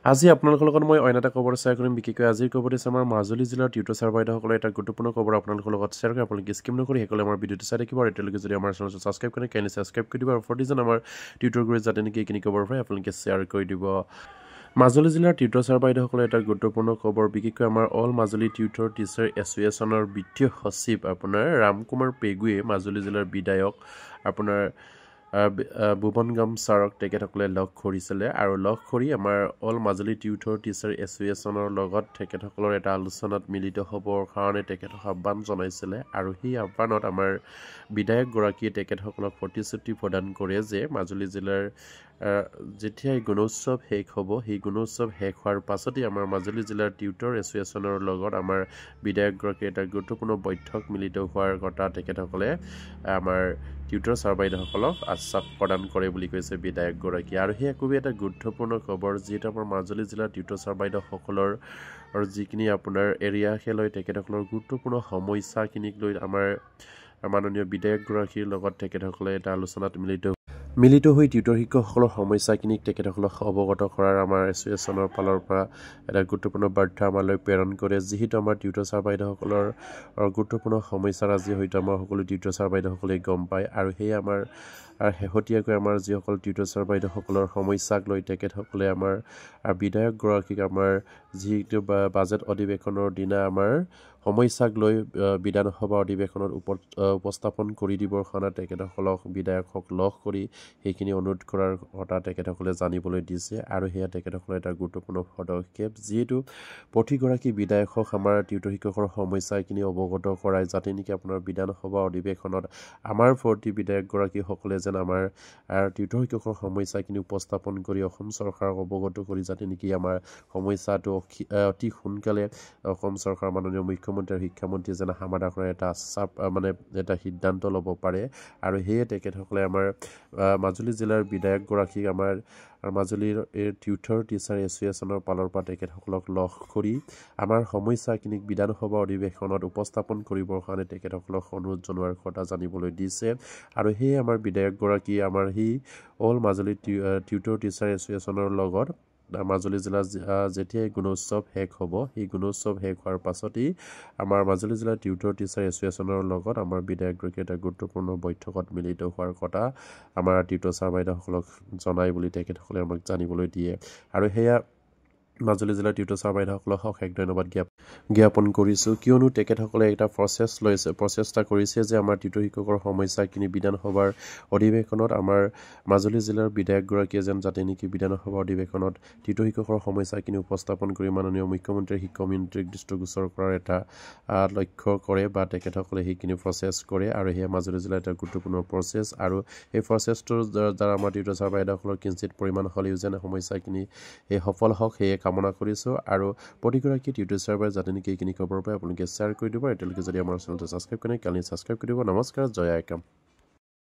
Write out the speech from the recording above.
আজি আপোনালোকৰ লগত মই অন্য এটা খবৰ শ্বেয়াৰ কৰিম বিশেষকৈ আজিৰ খবৰ হৈছে আমাৰ মাজুলী জিলাৰ টিউটৰ ছাৰ বাইদেউসকলে এটা গুৰুত্বপূৰ্ণ খবৰ আপোনালোকৰ লগত শ্বেয়াৰ কৰি আপোনালোকে স্কিপ নকৰি সকলোৱে আমাৰ ভিডিঅ'টো চাই থাকিব আৰু এতিয়ালৈকে যদি আমাৰ চেনেলটো ছাবস্ক্ৰাইব কৰে কাইণ্ডলি ছাবস্ক্ৰাইব কৰি দিব আৰু প্ৰতিজন আমাৰ টিউটৰ গুৰুৱে যাতে নেকি এইখিনি খবৰ পায় আপোনালোকে শ্বেয়াৰ কৰি দিব মাজুলী জিলাৰ টিউটৰ ছাৰ বাইদেউসকলে এটা গুৰুত্বপূৰ্ণ খবৰ বিশেষকৈ আমাৰ অল মাজুলী টিউটৰ টিচাৰ এছ'চিয়েশ্যনৰ বিত্তীয় সচিব আপোনাৰ ৰামকুমাৰ পেগুৱে মাজুলী জিলাৰ বিধায়ক আপোনাৰ ভুৱনগাম ছাৰক তেখেতসকলে লগ কৰিছিলে আৰু লগ কৰি আমাৰ অল মাজুলী টিউটৰ টিচাৰ এছ'চিয়েশ্যনৰ লগত তেখেতসকলৰ এটা আলোচনাত মিলিত হ'বৰ কাৰণে তেখেতক আহ্বান জনাইছিলে আৰু সেই আহ্বানত আমাৰ বিধায়কগৰাকীয়ে তেখেতসকলক প্ৰতিশ্ৰুতি প্ৰদান কৰে যে মাজুলী জিলাৰ যেতিয়াই গুণোৎসৱ শেষ হ'ব সেই গুণোৎসৱ শেষ হোৱাৰ পাছতেই আমাৰ মাজুলী জিলাৰ টিউটৰ এছ'চিয়েশ্যনৰ লগত আমাৰ বিধায়কগৰাকীয়ে এটা গুৰুত্বপূৰ্ণ বৈঠক মিলিত হোৱাৰ কথা তেখেতসকলে আমাৰ টিউটৰ ছাৰ বাইদেউসকলক আশ্বাস প্ৰদান কৰে বুলি কৈছে বিধায়কগৰাকীয়ে আৰু সেই খুবেই এটা গুৰুত্বপূৰ্ণ খবৰ যিহেতু আমাৰ মাজুলী জিলাৰ টিউটৰ ছাৰ বাইদেউসকলৰ যিখিনি আপোনাৰ এৰিয়াকে লৈ তেখেতসকলৰ গুৰুত্বপূৰ্ণ সমস্যাখিনিক লৈ আমাৰ মাননীয় বিধায়কগৰাকীৰ লগত তেখেতসকলে এটা আলোচনাত মিলিত হৈ টিউটৰ শিক্ষকসকলৰ সমস্যাখিনিক তেখেতসকলক অৱগত কৰাৰ আমাৰ এছ'চিয়েশ্যনৰ ফালৰ পৰা এটা গুৰুত্বপূৰ্ণ বাৰ্তা আমালৈ প্ৰেৰণ কৰে যিহেতু আমাৰ টিউটৰ ছাৰ বাইদেউসকলৰ গুৰুত্বপূৰ্ণ সমস্যাৰ আজি হয়তো আমাৰ সকলো টিউটৰ ছাৰ বাইদেউসকলে গম পায় আৰু সেয়ে আমাৰ শেহতীয়াকৈ আমাৰ যিসকল টিউটৰ ছাৰ বাইদেউসকলৰ সমস্যাক লৈ তেখেতসকলে আমাৰ বিধায়কগৰাকীক আমাৰ যিটো বাজেট অধিৱেশনৰ দিনা আমাৰ সমস্যাক লৈ বিধানসভা অধিৱেশনত উপস্থাপন কৰি দিবৰ কাৰণে তেখেতসকলক বিধায়কক লগ কৰি সেইখিনি অনুৰোধ কৰাৰ কথা তেখেতসকলে জানিবলৈ দিছে আৰু সেয়া তেখেতসকলৰ এটা গুৰুত্বপূৰ্ণ পদক্ষেপ যিহেতু প্ৰতিগৰাকী বিধায়কক আমাৰ টিউটৰ শিক্ষকৰ সমস্যাখিনি অৱগত কৰাই যাতে নেকি আপোনাৰ বিধানসভা অধিৱেশনত আমাৰ প্ৰতি বিধায়কগৰাকীসকলে যেন আমাৰ টিউটৰ শিক্ষকৰ সমস্যাখিনি উপস্থাপন কৰি অসম চৰকাৰক অৱগত কৰি যাতে নেকি আমাৰ সমস্যাটো অতি সোনকালে অসম চৰকাৰৰ মাননীয় মুখ্যমন্ত্ৰী আৰু শিক্ষামন্ত্ৰীয়ে যেন সমাধান কৰাৰ এটা এটা সিদ্ধান্ত ল'ব পাৰে আৰু সেয়ে তেখেতসকলে আমাৰ মাজুলী জিলাৰ বিধায়কগৰাকীক আমাৰ মাজুলীৰ টিউটৰ টিচাৰ এছ'চিয়েশ্যনৰ ফালৰ পৰা তেখেতসকলক লগ কৰি আমাৰ সমস্যাখিনিক বিধানসভা অধিৱেশনত উপস্থাপন কৰিবৰ কাৰণে তেখেতসকলক অনুৰোধ জনোৱাৰ কথা জানিবলৈ দিছে আৰু সেয়ে আমাৰ বিধায়কগৰাকীয়ে আমাৰ সেই অল মাজুলী টিউটৰ টিচাৰ এছ'চিয়েশ্যনৰ লগত মাজুলী জিলাৰ যেতিয়াই গুণোৎসৱ শেষ হ'ব সেই গুণোৎসৱ শেষ হোৱাৰ পাছতেই আমাৰ মাজুলী জিলাৰ টিউটৰ টিচাৰ এছ'চিয়েশ্যনৰ লগত আমাৰ বিধায়কগৰাকীয়ে এটা গুৰুত্বপূৰ্ণ বৈঠকত মিলিত হোৱাৰ কথা আমাৰ টিউটৰ ছাৰ বাইদেউসকলক জনাই বুলি তেখেতসকলে আমাক জানিবলৈ দিয়ে আৰু সেয়া মাজুলী জিলাৰ টিউটৰ ছাৰ বাইদেউসকলক অশেষ ধন্যবাদ জ্ঞাপন কৰিছোঁ কিয়নো তেখেতসকলে এটা প্ৰচেষ্টা কৰিছে যে আমাৰ টিউটৰ শিক্ষকৰ সমস্যাখিনি বিধানসভাৰ অধিৱেশনত আমাৰ মাজুলী জিলাৰ বিধায়কগৰাকীয়ে যেন যাতে নেকি বিধানসভা অধিৱেশনত টিউটৰ শিক্ষকৰ সমস্যাখিনি উপস্থাপন কৰি মাননীয় মুখ্যমন্ত্ৰীৰ শিক্ষামন্ত্ৰীক দৃষ্টিগোচৰ কৰাৰ এটা লক্ষ্য কৰে বা তেখেতসকলে সেইখিনি প্ৰচেছ কৰে আৰু সেয়া মাজুলী জিলাৰ এটা গুৰুত্বপূৰ্ণ প্ৰচেছ আৰু এই প্ৰচেছটোৰ দ্বাৰা আমাৰ টিউটৰ ছাৰ বাইদেউসকলৰ কিঞ্চিত পৰিমাণ হ'লেও যেন সমস্যাখিনি সফল হওক সেয়ে কামনা কৰিছোঁ আৰু প্ৰতিগৰাকী টিউটৰ ছাৰ বাইদেউ যাতে নেকি এইখিনি খবৰ পায় আপোনালোকে শ্বেয়াৰ কৰি দিব এতিয়ালৈকে যদি আমাৰ চেনেলটো ছাবস্ক্ৰাইব কৰে কালি ছাবস্ক্ৰাইব কৰি দিব নমস্কাৰ জয় আইকাম